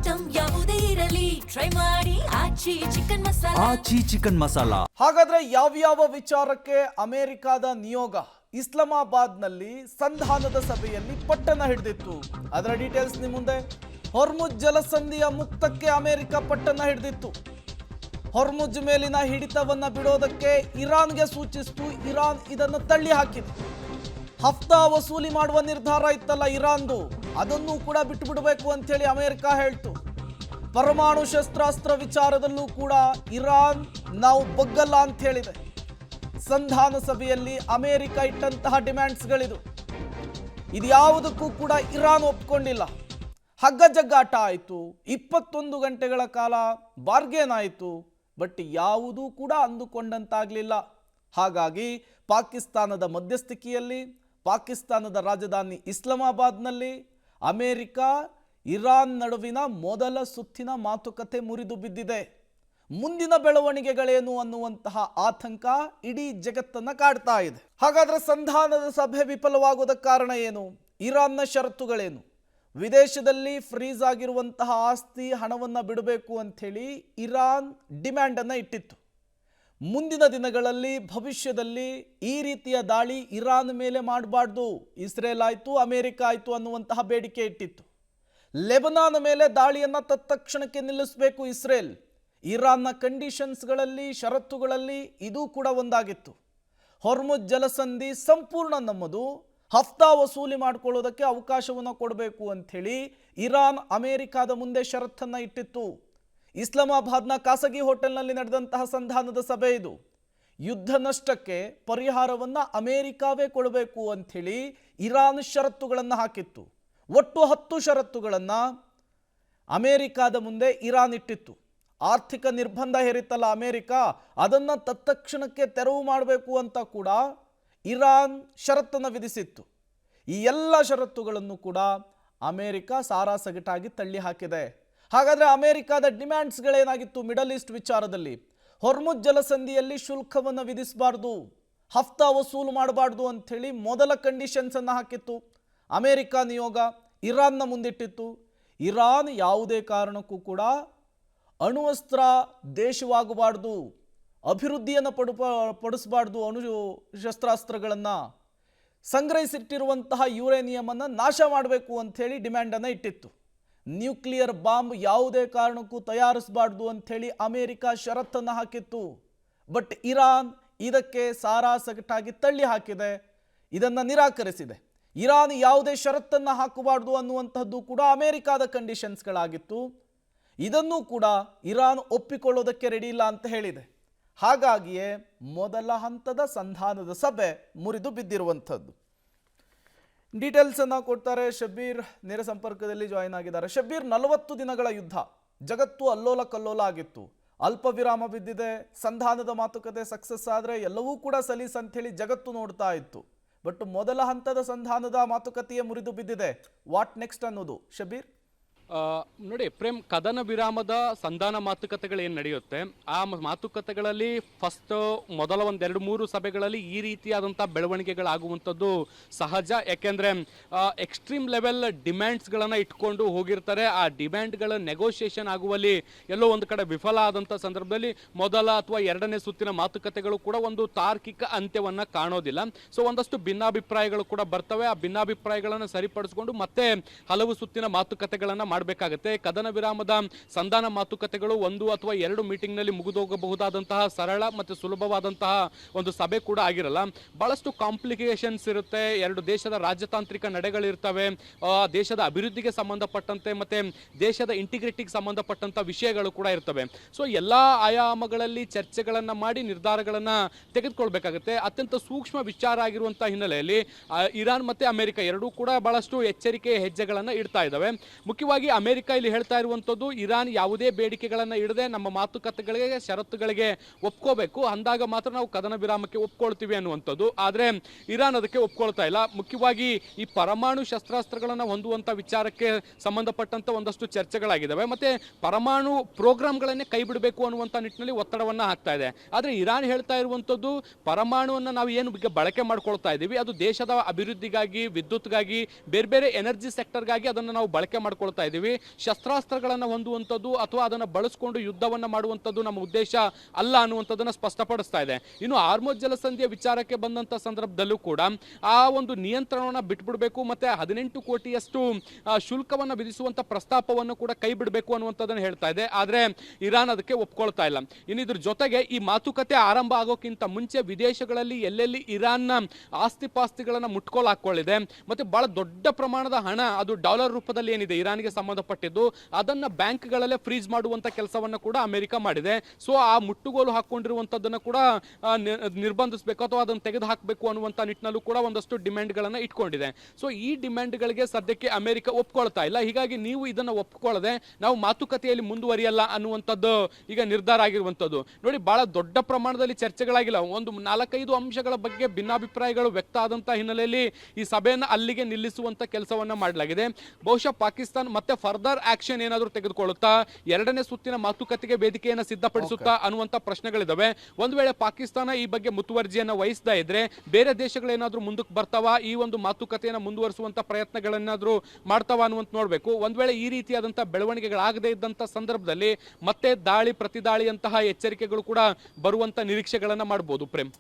Item ಯಾವುದೇ ಇರಲಿ try ಮಾಡಿ ಆಚಿ ಚಿಕನ್ ಮಸಾಲಾ. ಆಚಿ ಚಿಕನ್ ಮಸಾಲಾ. ಹಾಗಾದ್ರೆ ಯಾವ್ಯಾವ ವಿಚಾರಕ್ಕೆ ಅಮೆರಿಕದ ನಿಯೋಗ ಇಸ್ಲಾಮಾಬಾದ್ನಲ್ಲಿ ಸಂಧಾನದ ಸಭೆಯಲ್ಲಿ ಪಟ್ಟಣ ಹಿಡಿದಿತ್ತು? ಅದರ ಡೀಟೇಲ್ಸ್ ನಿಮ್ಮ ಮುಂದೆ. ಹೊರ್ಮುಜ್ ಜಲಸಂಧಿಯ ಮುಕ್ತಕ್ಕೆ ಅಮೆರಿಕ ಪಟ್ಟಣ ಹಿಡಿದಿತ್ತು. ಹೊರ್ಮುಜ್ ಮೇಲಿನ ಹಿಡಿತವನ್ನ ಬಿಡೋದಕ್ಕೆ ಇರಾನ್ಗೆ ಸೂಚಿಸಿತು. ಇರಾನ್ ಇದನ್ನು ತಳ್ಳಿ ಹಾಕಿದೆ. ಹಫ್ತಾ ವಸೂಲಿ ಮಾಡುವ ನಿರ್ಧಾರ ಇತ್ತಲ್ಲ ಇರಾನ್ದು, ಅದನ್ನು ಕೂಡ ಬಿಟ್ಟು ಬಿಡಬೇಕು ಅಂತ ಹೇಳಿ ಅಮೆರಿಕ ಹೇಳ್ತು. ಪರಮಾಣು ಶಸ್ತ್ರಾಸ್ತ್ರ ವಿಚಾರದಲ್ಲೂ ಕೂಡ ಇರಾನ್ ನಾವು ಬಗ್ಗಲ್ಲ ಅಂತ ಹೇಳಿದೆ. ಸಂಧಾನ ಸಭೆಯಲ್ಲಿ ಅಮೆರಿಕ ಇಟ್ಟಂತಹ ಡಿಮ್ಯಾಂಡ್ಸ್ಗಳಿದು. ಇದ್ಯಾವುದಕ್ಕೂ ಕೂಡ ಇರಾನ್ ಒಪ್ಕೊಂಡಿಲ್ಲ. ಹಗ್ಗ ಜಗ್ಗಾಟ ಆಯಿತು. 21 ಗಂಟೆಗಳ ಕಾಲ ಬಾರ್ಗೇನ್ ಆಯಿತು. ಬಟ್ ಯಾವುದೂ ಕೂಡ ಅಂದುಕೊಂಡಂತಾಗಲಿಲ್ಲ. ಹಾಗಾಗಿ ಪಾಕಿಸ್ತಾನದ ಮಧ್ಯಸ್ಥಿಕೆಯಲ್ಲಿ, ಪಾಕಿಸ್ತಾನದ ರಾಜಧಾನಿ ಇಸ್ಲಾಮಾಬಾದ್ನಲ್ಲಿ ಅಮೆರಿಕ ಇರಾನ್ ನಡುವಿನ ಮೊದಲ ಸುತ್ತಿನ ಮಾತುಕತೆ ಮುರಿದು ಬಿದ್ದಿದೆ. ಮುಂದಿನ ಬೆಳವಣಿಗೆಗಳೇನು ಅನ್ನುವಂತಹ ಆತಂಕ ಇಡೀ ಜಗತ್ತನ್ನು ಕಾಡ್ತಾ ಇದೆ. ಹಾಗಾದ್ರೆ ಸಂಧಾನದ ಸಭೆ ವಿಫಲವಾಗುವುದಕ್ಕೆ ಕಾರಣ ಏನು? ಇರಾನ್ನ ಷರತ್ತುಗಳೇನು? ವಿದೇಶದಲ್ಲಿ ಫ್ರೀಸ್ ಆಗಿರುವಂತಹ ಆಸ್ತಿ ಹಣವನ್ನು ಬಿಡಬೇಕು ಅಂಥೇಳಿ ಇರಾನ್ ಡಿಮ್ಯಾಂಡನ್ನು ಇಟ್ಟಿತ್ತು. ಮುಂದಿನ ದಿನಗಳಲ್ಲಿ ಭವಿಷ್ಯದಲ್ಲಿ ಈ ರೀತಿಯ ದಾಳಿ ಇರಾನ್ ಮೇಲೆ ಮಾಡಬಾರ್ದು, ಇಸ್ರೇಲ್ ಆಯಿತು ಅಮೆರಿಕ ಆಯಿತು ಅನ್ನುವಂತಹ ಬೇಡಿಕೆ ಇಟ್ಟಿತ್ತು. ಲೆಬನಾನ್ ಮೇಲೆ ದಾಳಿಯನ್ನು ತತ್ಕ್ಷಣಕ್ಕೆ ನಿಲ್ಲಿಸಬೇಕು ಇಸ್ರೇಲ್. ಇರಾನ್ನ ಕಂಡೀಷನ್ಸ್ಗಳಲ್ಲಿ, ಷರತ್ತುಗಳಲ್ಲಿ ಇದು ಕೂಡ ಒಂದಾಗಿತ್ತು. ಹೊರ್ಮುಜ್ ಜಲಸಂಧಿ ಸಂಪೂರ್ಣ ನಮ್ಮದು, ಹಫ್ತಾ ವಸೂಲಿ ಮಾಡಿಕೊಳ್ಳೋದಕ್ಕೆ ಅವಕಾಶವನ್ನು ಕೊಡಬೇಕು ಅಂಥೇಳಿ ಇರಾನ್ ಅಮೆರಿಕದ ಮುಂದೆ ಷರತ್ತನ್ನು ಇಟ್ಟಿತ್ತು. ಇಸ್ಲಾಮಾಬಾದ್ನ ಖಾಸಗಿ ಹೋಟೆಲ್ನಲ್ಲಿ ನಡೆದಂತಹ ಸಂಧಾನದ ಸಭೆ ಇದು. ಯುದ್ಧ ನಷ್ಟಕ್ಕೆ ಪರಿಹಾರವನ್ನು ಅಮೆರಿಕವೇ ಕೊಡಬೇಕು ಅಂಥೇಳಿ ಇರಾನ್ ಷರತ್ತುಗಳನ್ನು ಹಾಕಿತ್ತು. ಒಟ್ಟು 10 ಷರತ್ತುಗಳನ್ನು ಅಮೆರಿಕದ ಮುಂದೆ ಇರಾನ್ ಇಟ್ಟಿತ್ತು. ಆರ್ಥಿಕ ನಿರ್ಬಂಧ ಹೇರಿತ್ತಲ್ಲ ಅಮೆರಿಕ, ಅದನ್ನು ತತ್ಕ್ಷಣಕ್ಕೆ ತೆರವು ಮಾಡಬೇಕು ಅಂತ ಕೂಡ ಇರಾನ್ ಷರತ್ತನ್ನು ವಿಧಿಸಿತ್ತು. ಈ ಎಲ್ಲ ಷರತ್ತುಗಳನ್ನು ಕೂಡ ಅಮೆರಿಕ ಸಾರಾಸಗಟಾಗಿ ತಳ್ಳಿ ಹಾಕಿದೆ. ಹಾಗಾದರೆ ಅಮೆರಿಕದ ಡಿಮ್ಯಾಂಡ್ಸ್ಗಳೇನಾಗಿತ್ತು? ಮಿಡಲ್ ಈಸ್ಟ್ ವಿಚಾರದಲ್ಲಿ ಹೊರ್ಮುಜ್ ಜಲಸಂಧಿಯಲ್ಲಿ ಶುಲ್ಕವನ್ನು ವಿಧಿಸಬಾರ್ದು, ಹಫ್ತಾ ವಸೂಲು ಮಾಡಬಾರ್ದು ಅಂಥೇಳಿ ಮೊದಲ ಕಂಡೀಷನ್ಸನ್ನು ಹಾಕಿತ್ತು. ಅಮೆರಿಕ ನಿಯೋಗ ಇರಾನ್ನ ಮುಂದಿಟ್ಟಿತ್ತು. ಇರಾನ್ ಯಾವುದೇ ಕಾರಣಕ್ಕೂ ಕೂಡ ಅಣ್ವಸ್ತ್ರ ದೇಶವಾಗಬಾರ್ದು, ಅಭಿವೃದ್ಧಿಯನ್ನು ಪಡಿಸಬಾರ್ದು, ಅಣು ಶಸ್ತ್ರಾಸ್ತ್ರಗಳನ್ನು ಸಂಗ್ರಹಿಸಿಟ್ಟಿರುವಂತಹ ಯುರೇನಿಯಮನ್ನು ನಾಶ ಮಾಡಬೇಕು ಅಂಥೇಳಿ ಡಿಮ್ಯಾಂಡನ್ನು ಇಟ್ಟಿತ್ತು. ನ್ಯೂಕ್ಲಿಯರ್ ಬಾಂಬ್ ಯಾವುದೇ ಕಾರಣಕ್ಕೂ ತಯಾರಿಸಬಾರ್ದು ಅಂಥೇಳಿ ಅಮೆರಿಕ ಷರತ್ತನ್ನು ಹಾಕಿತ್ತು. ಬಟ್ ಇರಾನ್ ಇದಕ್ಕೆ ಸಾರಾಸಗಟಾಗಿ ತಳ್ಳಿ ಹಾಕಿದೆ, ಇದನ್ನು ನಿರಾಕರಿಸಿದೆ. ಇರಾನ್ ಯಾವುದೇ ಷರತ್ತನ್ನು ಹಾಕಬಾರ್ದು ಅನ್ನುವಂಥದ್ದು ಕೂಡ ಅಮೆರಿಕದ ಕಂಡೀಷನ್ಸ್ಗಳಾಗಿತ್ತು. ಇದನ್ನು ಕೂಡ ಇರಾನ್ ಒಪ್ಪಿಕೊಳ್ಳೋದಕ್ಕೆ ರೆಡಿ ಇಲ್ಲ ಅಂತ ಹೇಳಿದೆ. ಹಾಗಾಗಿಯೇ ಮೊದಲ ಹಂತದ ಸಂಧಾನದ ಸಭೆ ಮುರಿದು ಬಿದ್ದಿರುವಂಥದ್ದು. ಡೀಟೇಲ್ಸನ್ನು ಕೊಡ್ತಾರೆ ಶಬೀರ್, ನೇರ ಸಂಪರ್ಕದಲ್ಲಿ ಜಾಯಿನ್ ಆಗಿದ್ದಾರೆ. ಶಬೀರ್, 40 ದಿನಗಳ ಯುದ್ಧ, ಜಗತ್ತು ಅಲ್ಲೋಲ ಕಲ್ಲೋಲ ಆಗಿತ್ತು. ಅಲ್ಪ ವಿರಾಮ ಬಿದ್ದಿದೆ. ಸಂಧಾನದ ಮಾತುಕತೆ ಸಕ್ಸಸ್ ಆದರೆ ಎಲ್ಲವೂ ಕೂಡ ಸಲೀಸ್ ಅಂಥೇಳಿ ಜಗತ್ತು ನೋಡ್ತಾ ಇತ್ತು. ಬಟ್ ಮೊದಲ ಹಂತದ ಸಂಧಾನದ ಮಾತುಕತೆಯೇ ಮುರಿದು ಬಿದ್ದಿದೆ. ವಾಟ್ ನೆಕ್ಸ್ಟ್ ಅನ್ನೋದು ಶಬೀರ್? ನೋಡಿ ಪ್ರೇಮ್, ಕದನ ವಿರಾಮದ ಸಂಧಾನ ಮಾತುಕತೆಗಳು ಏನು ನಡೆಯುತ್ತೆ, ಆ ಮಾತುಕತೆಗಳಲ್ಲಿ ಫಸ್ಟ್ ಮೊದಲ 1-2-3 ಸಭೆಗಳಲ್ಲಿ ಈ ರೀತಿಯಾದಂಥ ಬೆಳವಣಿಗೆಗಳಾಗುವಂಥದ್ದು ಸಹಜ. ಯಾಕೆಂದರೆ ಎಕ್ಸ್ಟ್ರೀಮ್ ಲೆವೆಲ್ ಡಿಮ್ಯಾಂಡ್ಸ್ಗಳನ್ನು ಇಟ್ಕೊಂಡು ಹೋಗಿರ್ತಾರೆ. ಆ ಡಿಮ್ಯಾಂಡ್ಗಳ ನೆಗೋಷಿಯೇಷನ್ ಆಗುವಲ್ಲಿ ಎಲ್ಲೋ ಒಂದು ಕಡೆ ವಿಫಲ ಆದಂಥ ಸಂದರ್ಭದಲ್ಲಿ ಮೊದಲ ಅಥವಾ 2ನೇ ಸುತ್ತಿನ ಮಾತುಕತೆಗಳು ಕೂಡ ಒಂದು ತಾರ್ಕಿಕ ಅಂತ್ಯವನ್ನು ಕಾಣೋದಿಲ್ಲ. ಸೊ ಒಂದಷ್ಟು ಭಿನ್ನಾಭಿಪ್ರಾಯಗಳು ಕೂಡ ಬರ್ತವೆ. ಆ ಭಿನ್ನಾಭಿಪ್ರಾಯಗಳನ್ನು ಸರಿಪಡಿಸ್ಕೊಂಡು ಮತ್ತೆ ಹಲವು ಸುತ್ತಿನ ಮಾತುಕತೆಗಳನ್ನು ಮಾಡಬೇಕಾಗುತ್ತೆ. ಕದನ ವಿರಾಮದ ಸಂಧಾನ ಮಾತುಕತೆಗಳು 1 ಅಥವಾ 2 ಮೀಟಿಂಗ್ನಲ್ಲಿ ಮುಗಿದೋಗಬಹುದಾದಂತಹ ಸರಳ ಮತ್ತು ಸುಲಭವಾದಂತಹ ಒಂದು ಸಭೆ ಕೂಡ ಆಗಿರಲ್ಲ. ಬಹಳಷ್ಟು ಕಾಂಪ್ಲಿಕೇಶನ್ಸ್ ಇರುತ್ತೆ. 2 ದೇಶದ ರಾಜತಾಂತ್ರಿಕ ನಡೆಗಳಿರ್ತವೆ, ದೇಶದ ಅಭಿವೃದ್ಧಿಗೆ ಸಂಬಂಧಪಟ್ಟಂತೆ ಮತ್ತೆ ದೇಶದ ಇಂಟಿಗ್ರಿಟಿಗೆ ಸಂಬಂಧಪಟ್ಟಂತ ವಿಷಯಗಳು ಕೂಡ ಇರ್ತವೆ. ಸೊ ಎಲ್ಲ ಆಯಾಮಗಳಲ್ಲಿ ಚರ್ಚೆಗಳನ್ನು ಮಾಡಿ ನಿರ್ಧಾರಗಳನ್ನು ತೆಗೆದುಕೊಳ್ಬೇಕಾಗುತ್ತೆ. ಅತ್ಯಂತ ಸೂಕ್ಷ್ಮ ವಿಚಾರ ಆಗಿರುವಂತಹ ಹಿನ್ನೆಲೆಯಲ್ಲಿ ಇರಾನ್ ಮತ್ತೆ ಅಮೆರಿಕ ಎರಡೂ ಕೂಡ ಬಹಳಷ್ಟು ಎಚ್ಚರಿಕೆ ಹೆಜ್ಜೆಗಳನ್ನು ಇಡ್ತಾ ಇದ್ದಾವೆ. ಮುಖ್ಯವಾಗಿ ಅಮೆರಿಕ ಇಲ್ಲಿ ಹೇಳ್ತಾ ಇರುವಂಥದ್ದು, ಇರಾನ್ ಯಾವುದೇ ಬೇಡಿಕೆಗಳನ್ನು ಇಡದೆ ನಮ್ಮ ಮಾತುಕತೆಗಳಿಗೆ, ಷರತ್ತುಗಳಿಗೆ ಒಪ್ಕೋಬೇಕು, ಅಂದಾಗ ಮಾತ್ರ ನಾವು ಕದನ ವಿರಾಮಕ್ಕೆ ಒಪ್ಕೊಳ್ತೀವಿ ಅನ್ನುವಂಥದ್ದು. ಆದರೆ ಇರಾನ್ ಅದಕ್ಕೆ ಒಪ್ಕೊಳ್ತಾ ಇಲ್ಲ. ಮುಖ್ಯವಾಗಿ ಈ ಪರಮಾಣು ಶಸ್ತ್ರಾಸ್ತ್ರಗಳನ್ನು ಹೊಂದುವಂಥ ವಿಚಾರಕ್ಕೆ ಸಂಬಂಧಪಟ್ಟಂತ ಒಂದಷ್ಟು ಚರ್ಚೆಗಳಾಗಿದ್ದಾವೆ. ಮತ್ತೆ ಪರಮಾಣು ಪ್ರೋಗ್ರಾಮ್ಗಳನ್ನೇ ಕೈ ಬಿಡಬೇಕು ಅನ್ನುವಂಥ ನಿಟ್ಟಿನಲ್ಲಿ ಒತ್ತಡವನ್ನು ಹಾಕ್ತಾ ಇದೆ. ಆದರೆ ಇರಾನ್ ಹೇಳ್ತಾ ಇರುವಂಥದ್ದು, ಪರಮಾಣುವನ್ನು ನಾವು ಏನು ಬಳಕೆ ಮಾಡ್ಕೊಳ್ತಾ ಇದ್ದೀವಿ ಅದು ದೇಶದ ಅಭಿವೃದ್ಧಿಗಾಗಿ, ವಿದ್ಯುತ್ಗಾಗಿ, ಬೇರೆ ಬೇರೆ ಎನರ್ಜಿ ಸೆಕ್ಟರ್ಗಾಗಿ ಅದನ್ನು ನಾವು ಬಳಕೆ ಮಾಡ್ಕೊಳ್ತಾ ಇದ್ದೀವಿ. ಇದೀವಿ. ಶಸ್ತ್ರಾಸ್ತ್ರಗಳನ್ನು ಹೊಂದುವಂಥದ್ದು ಅಥವಾ ಅದನ್ನು ಬಳಸಿಕೊಂಡು ಯುದ್ಧವನ್ನು ಮಾಡುವಂಥದ್ದು ನಮ್ಮ ಉದ್ದೇಶ ಅಲ್ಲ ಅನ್ನುವಂಥದ್ದನ್ನು ಸ್ಪಷ್ಟಪಡಿಸ್ತಾ ಇದೆ. ಇನ್ನು ಹಾರ್ಮುಜ್ ಜಲಸಂಧಿಯ ವಿಚಾರಕ್ಕೆ ಬಂದಂಥ ಸಂದರ್ಭದಲ್ಲೂ ಕೂಡ ಆ ಒಂದು ನಿಯಂತ್ರಣವನ್ನು ಬಿಟ್ಬಿಡಬೇಕು ಮತ್ತೆ 18 ಕೋಟಿಯಷ್ಟು ಶುಲ್ಕವನ್ನು ವಿಧಿಸುವಂಥ ಪ್ರಸ್ತಾಪವನ್ನು ಕೂಡ ಕೈ ಬಿಡಬೇಕು ಅನ್ನುವಂಥದ್ದನ್ನು ಹೇಳ್ತಾ ಇದೆ. ಆದರೆ ಇರಾನ್ ಅದಕ್ಕೆ ಒಪ್ಕೊಳ್ತಾ ಇಲ್ಲ. ಇನ್ನು ಇದ್ರ ಜೊತೆಗೆ ಈ ಮಾತುಕತೆ ಆರಂಭ ಆಗೋಕ್ಕಿಂತ ಮುಂಚೆ ವಿದೇಶಗಳಲ್ಲಿ ಎಲ್ಲೆಲ್ಲಿ ಇರಾನ್ನ ಆಸ್ತಿ ಪಾಸ್ತಿಗಳನ್ನು ಮುಟ್ಕೋಲ್ ಹಾಕೊಳ್ಳಿದೆ ಮತ್ತೆ ಬಹಳ ದೊಡ್ಡ ಪ್ರಮಾಣದ ಹಣ ಅದು ಡಾಲರ್ ರೂಪದಲ್ಲಿ ಏನಿದೆ ಇರಾನ್ಗೆ ಸಂಬಂಧಪಟ್ಟಿದ್ದು ಅದನ್ನ ಬ್ಯಾಂಕ್ಗಳಲ್ಲೇ ಫ್ರೀಸ್ ಮಾಡುವಂತ ಕೆಲಸವನ್ನ ಕೂಡ ಅಮೆರಿಕ ಮಾಡಿದೆ. ಸೊ ಆ ಮುಟ್ಟುಗೋಲು ಹಾಕೊಂಡಿರುವಂತದ್ದನ್ನ ಕೂಡ ನಿರ್ಬಂಧಿಸಬೇಕು ಅಥವಾ ಅದನ್ನು ತೆಗೆದು ಹಾಕಬೇಕು ಅನ್ನುವಂತ ನಿಟ್ಟಿನಲ್ಲೂ ಕೂಡ ಒಂದಷ್ಟು ಡಿಮ್ಯಾಂಡ್ಗಳನ್ನ ಇಟ್ಕೊಂಡಿದೆ. ಸೊ ಈ ಡಿಮ್ಯಾಂಡ್ಗಳಿಗೆ ಸದ್ಯಕ್ಕೆ ಅಮೆರಿಕ ಒಪ್ಕೊಳ್ತಾ ಇಲ್ಲ. ಹೀಗಾಗಿ ನೀವು ಇದನ್ನ ಒಪ್ಕೊಳ್ಳದೆ ನಾವು ಮಾತುಕತೆಯಲ್ಲಿ ಮುಂದುವರಿಯಲ್ಲ ಅನ್ನುವಂಥದ್ದು ಈಗ ನಿರ್ಧಾರ ಆಗಿರುವಂಥದ್ದು. ನೋಡಿ, ಬಹಳ ದೊಡ್ಡ ಪ್ರಮಾಣದಲ್ಲಿ ಚರ್ಚೆಗಳಾಗಿಲ್ಲ. ಒಂದು 4-5 ಅಂಶಗಳ ಬಗ್ಗೆ ಭಿನ್ನಾಭಿಪ್ರಾಯಗಳು ವ್ಯಕ್ತ ಆದಂತ ಹಿನ್ನೆಲೆಯಲ್ಲಿ ಈ ಸಭೆಯನ್ನು ಅಲ್ಲಿಗೆ ನಿಲ್ಲಿಸುವಂತ ಕೆಲಸವನ್ನ ಮಾಡಲಾಗಿದೆ. ಬಹುಶಃ ಪಾಕಿಸ್ತಾನ ಮತ್ತೆ ಫರ್ದರ್ ಆಕ್ಷನ್ ಏನಾದರೂ ತೆಗೆದುಕೊಳ್ಳುತ್ತಾ, ಎರಡನೇ ಸುತ್ತಿನ ಮಾತುಕತೆಗೆ ವೇದಿಕೆಯನ್ನು ಸಿದ್ಧಪಡಿಸುತ್ತಾ ಅನ್ನುವಂತ ಪ್ರಶ್ನೆಗಳಿದಾವೆ. ಒಂದು ವೇಳೆ ಪಾಕಿಸ್ತಾನ ಈ ಬಗ್ಗೆ ಮುತುವರ್ಜಿಯನ್ನು ವಹಿಸದೇ ಇದ್ರೆ ಬೇರೆ ದೇಶಗಳೇನಾದ್ರೂ ಮುಂದಕ್ಕೆ ಬರ್ತಾವ, ಈ ಒಂದು ಮಾತುಕತೆಯನ್ನು ಮುಂದುವರಿಸುವಂತ ಪ್ರಯತ್ನಗಳನ್ನಾದ್ರೂ ಮಾಡ್ತಾವ ಅನ್ನುವಂತ ನೋಡ್ಬೇಕು. ಒಂದ್ ವೇಳೆ ಈ ರೀತಿಯಾದಂತಹ ಬೆಳವಣಿಗೆಗಳಾಗದೇ ಇದ್ದಂತ ಸಂದರ್ಭದಲ್ಲಿ ಮತ್ತೆ ದಾಳಿ ಪ್ರತಿದಾಳಿಯಂತಹ ಎಚ್ಚರಿಕೆಗಳು ಕೂಡ ಬರುವಂತ ನಿರೀಕ್ಷೆಗಳನ್ನ ಮಾಡಬಹುದು. ಪ್ರೇಮ್.